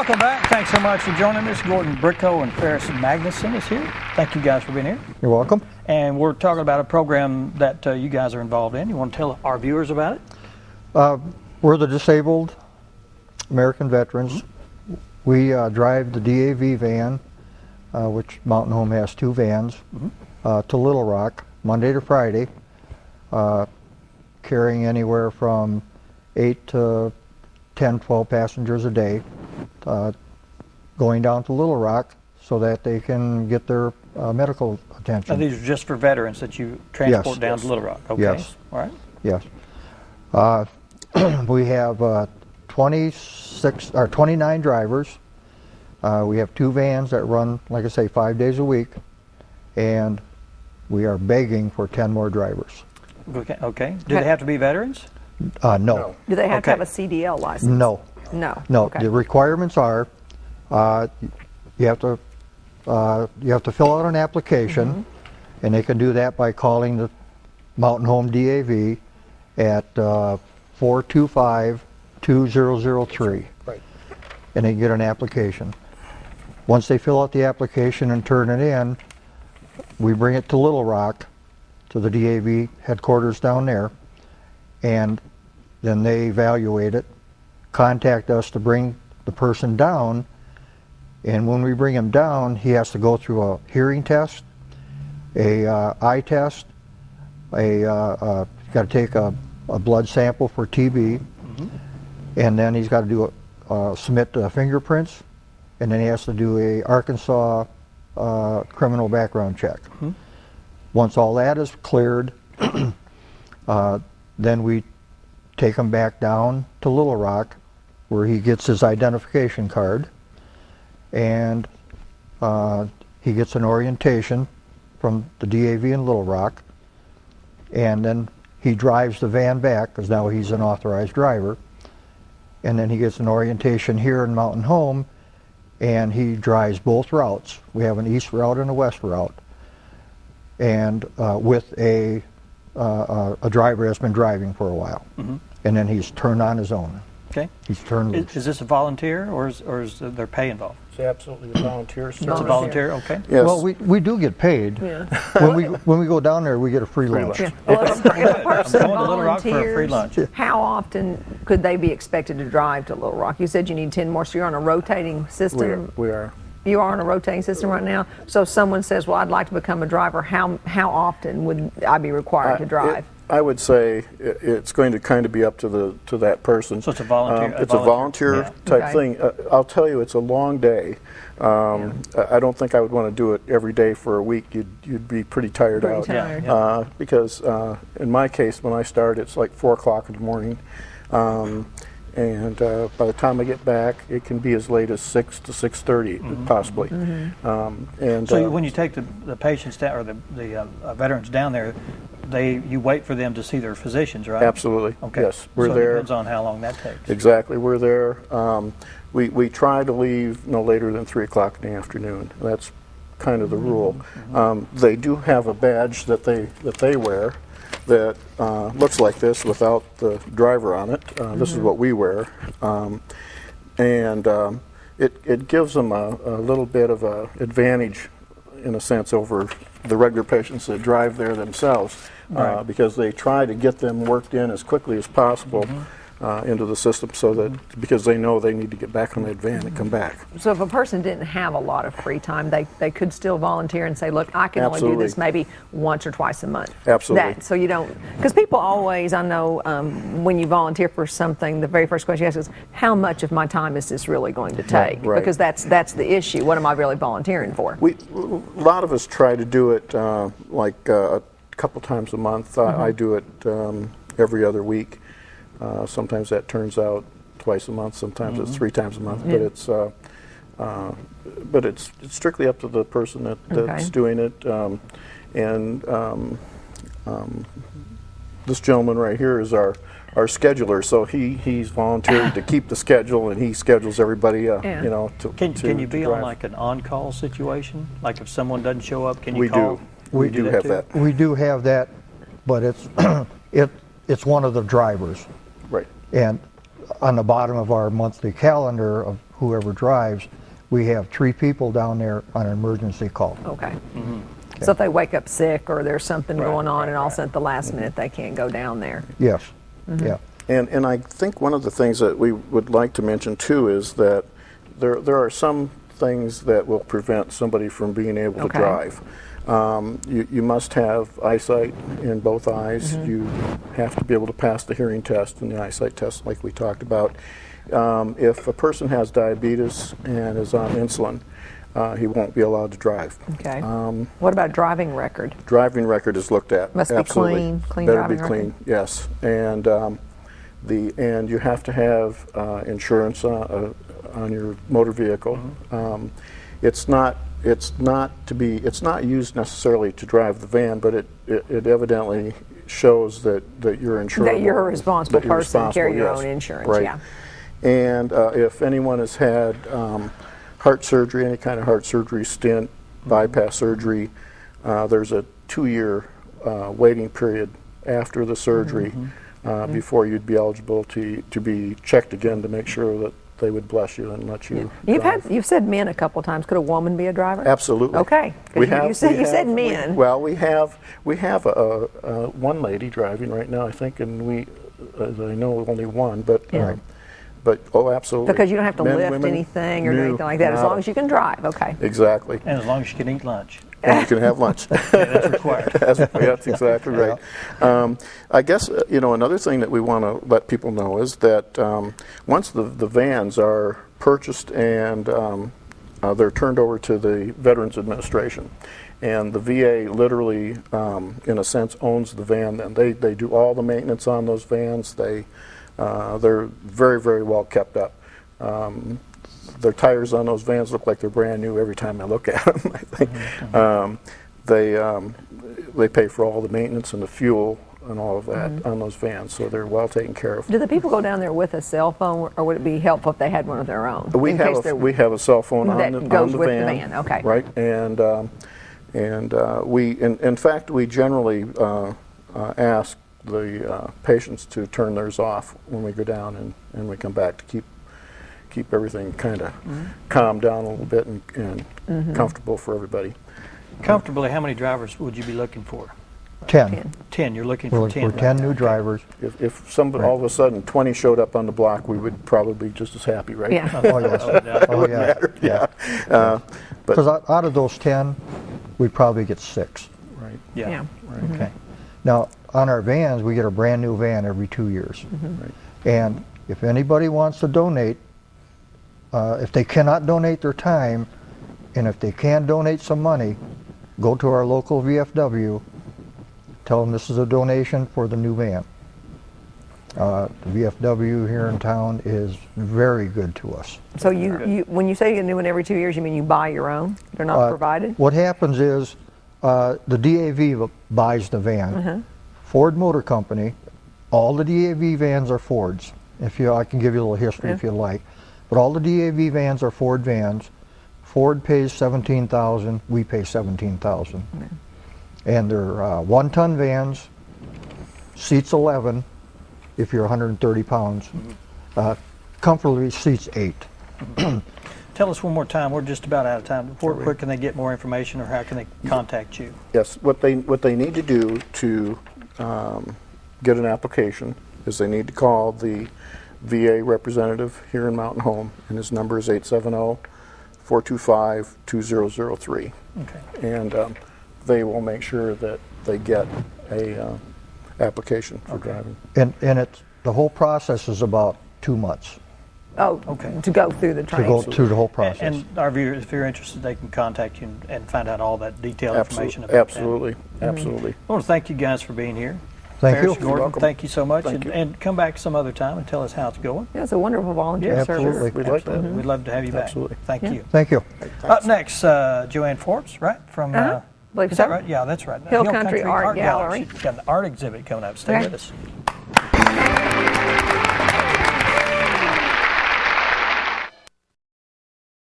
Welcome back. Thanks so much for joining us. Gordon Bricco and Ferris Magnuson is here. Thank you guys for being here. You're welcome. And we're talking about a program that you guys are involved in. You want to tell our viewers about it? We're the Disabled American Veterans. We drive the DAV van, which Mountain Home has 2 vans, to Little Rock, Monday to Friday, carrying anywhere from 8 to 10, 12 passengers a day, going down to Little Rock so that they can get their medical attention. Now, these are just for veterans that you transport down to Little Rock? Okay. Yes. All right. Yes. We have 29 drivers. We have 2 vans that run, like I say, 5 days a week, and we are begging for 10 more drivers. Okay. Okay. Do they have to be veterans? No. Do they have to have a CDL license? No. No. No. Okay. The requirements are you have to fill out an application, and they can do that by calling the Mountain Home DAV at 425-2003. Right. And they can get an application. Once they fill out the application and turn it in, we bring it to Little Rock, to the DAV headquarters down there, and then they evaluate it, contact us to bring the person down, and when we bring him down, he has to go through a hearing test, a eye test, got to take a blood sample for TB, and then he's got to do submit fingerprints, and then he has to do a Arkansas criminal background check. Once all that is cleared, then we take him back down to Little Rock, where he gets his identification card, and he gets an orientation from the DAV in Little Rock, and then he drives the van back, because now he's an authorized driver, and then he gets an orientation here in Mountain Home, and he drives both routes. We have an east route and a west route, and with a driver that's been driving for a while, and then he's turned on his own. Okay. He's turned loose. Is this a volunteer, or is there pay involved? It's absolutely a volunteer service. It's a volunteer, okay. Yes. Well, we do get paid. Yeah. When we go down there, we get a free lunch. Yeah. Well, if a person I'm going to Little Rock for a free lunch. volunteers, how often could they be expected to drive to Little Rock? You said you need 10 more, so you're on a rotating system? We are. You are on a rotating system right now? So if someone says, well, I'd like to become a driver, how often would I be required to drive? I would say it's going to kind of be up to that person. So it's a volunteer. It's a volunteer type thing. I'll tell you, it's a long day. I don't think I would want to do it every day for a week. You'd be pretty tired out. Because in my case, when I start, it's like 4 o'clock in the morning. And by the time I get back, it can be as late as 6 to 6:30, possibly. And so when you take the patients down, or the veterans down there, you wait for them to see their physicians, right? Absolutely. Okay. Yes, we're so there. It depends on how long that takes. Exactly, we're there. We try to leave no later than 3 o'clock in the afternoon. That's kind of the rule. They do have a badge that they wear that looks like this without the driver on it. This is what we wear, and it gives them a little bit of an advantage, in a sense, over the regular patients that drive there themselves, because they try to get them worked in as quickly as possible into the system, so that because they know they need to get back on that van and come back. So if a person didn't have a lot of free time, they could still volunteer and say, look, I can only do this maybe once or twice a month. Absolutely. So you don't, because people always, I know, when you volunteer for something, the very first question you ask is, how much of my time is this really going to take? Right. Because that's the issue. What am I really volunteering for? A lot of us try to do it like a couple times a month. I do it every other week. Sometimes that turns out twice a month. Sometimes it's 3 times a month. But it's strictly up to the person that's doing it. This gentleman right here is our scheduler, so he's volunteered to keep the schedule, and he schedules everybody. You know, can you be on like an on-call situation? Like if someone doesn't show up, can you call? We do have that. We do have that, but it's it's one of the drivers. Right. And on the bottom of our monthly calendar of whoever drives, we have 3 people down there on an emergency call. Okay. So if they wake up sick or there's something going on and all of a sudden at the last minute they can't go down there. Yes, yeah. And I think one of the things that we would like to mention too is that there are some things that will prevent somebody from being able to drive. You must have eyesight in both eyes. You have to be able to pass the hearing test and the eyesight test like we talked about. If a person has diabetes and is on insulin, he won't be allowed to drive. Okay. What about driving record? Driving record is looked at. Must Absolutely. be clean Better driving be clean, record? yes. And and you have to have insurance on your motor vehicle. It's not used necessarily to drive the van, but it evidently shows that you're insurable. That you're a responsible that you're person, responsible, carry your yes. own insurance, Right. yeah. And if anyone has had heart surgery, any kind of heart surgery, stent, bypass surgery, there's a 2-year waiting period after the surgery before you'd be eligible to be checked again to make sure that they would bless you and let you drive. You've said men a couple of times. Could a woman be a driver? Absolutely. Okay. 'Cause you said men. We have one lady driving right now, I think, and I know only one, but Yeah. but oh, absolutely. Because you don't have to Men, lift women, anything or no, anything like that, as long nada. as you can drive. Okay. Exactly. And as long as you can eat lunch. And you can have lunch. That's required. That's exactly right. I guess another thing that we want to let people know is that once the vans are purchased and they're turned over to the Veterans Administration, and the VA literally, in a sense, owns the van. Then they do all the maintenance on those vans. They're very, very well kept up. Their tires on those vans look like they're brand new every time I look at them. I think they pay for all the maintenance and the fuel and all of that on those vans, so they're well taken care of. Do the people go down there with a cell phone, or would it be helpful if they had one of their own? We have a cell phone on that the goes with the van. van, okay. Right, and in fact we generally ask the patients to turn theirs off when we go down and we come back to keep everything kind of calmed down a little bit and comfortable for everybody. Comfortably, how many drivers would you be looking for? 10. 10. You're looking We're for looking 10. for 10 right new now. drivers. If somebody all of a sudden 20 showed up on the block, we would probably be just as happy, right? Yeah. Oh, yes. Oh, yeah. Yeah. But Because out of those 10, we'd probably get 6. right. Yeah. Yeah. Right. Okay. Now, on our vans, we get a brand new van every 2 years. Right. And if anybody wants to donate, if they cannot donate their time, and if they can donate some money, go to our local VFW, tell them this is a donation for the new van. The VFW here in town is very good to us. So when you say you get a new one every 2 years, you mean you buy your own? They're not provided? What happens is the DAV buys the van. Ford Motor Company, all the DAV vans are Fords. I can give you a little history if you like. But all the DAV vans are Ford vans. Ford pays $17,000, we pay $17,000. And they're 1-ton vans, seats 11 if you're 130 pounds. Comfortably seats 8. Tell us one more time. We're just about out of time. Where can they get more information, or how can they contact you? Yes, what they need to do to get an application is they need to call the VA representative here in Mountain Home, and his number is 870-425-2003. Okay. And they will make sure that they get a application for driving. And the whole process is about 2 months Oh, Okay. to go through the to training. go through the whole process. And our viewers, if you're interested, they can contact you and find out all that detailed information about Absolutely, that. absolutely. I want to thank you guys for being here. Thank Ferris you. and Gordon, welcome. thank you so much. Thank you. And come back some other time and tell us how it's going. Yeah, it's a wonderful volunteer Absolutely. service. We'd like that. Absolutely. We'd love to have you back. Absolutely. Thank you. Thank you. Up next, Joanne Forbes, right? From, Believe is so. that right? Yeah, that's right. Hill Country Art Gallery. She's got an art exhibit coming up. Stay Okay. with us.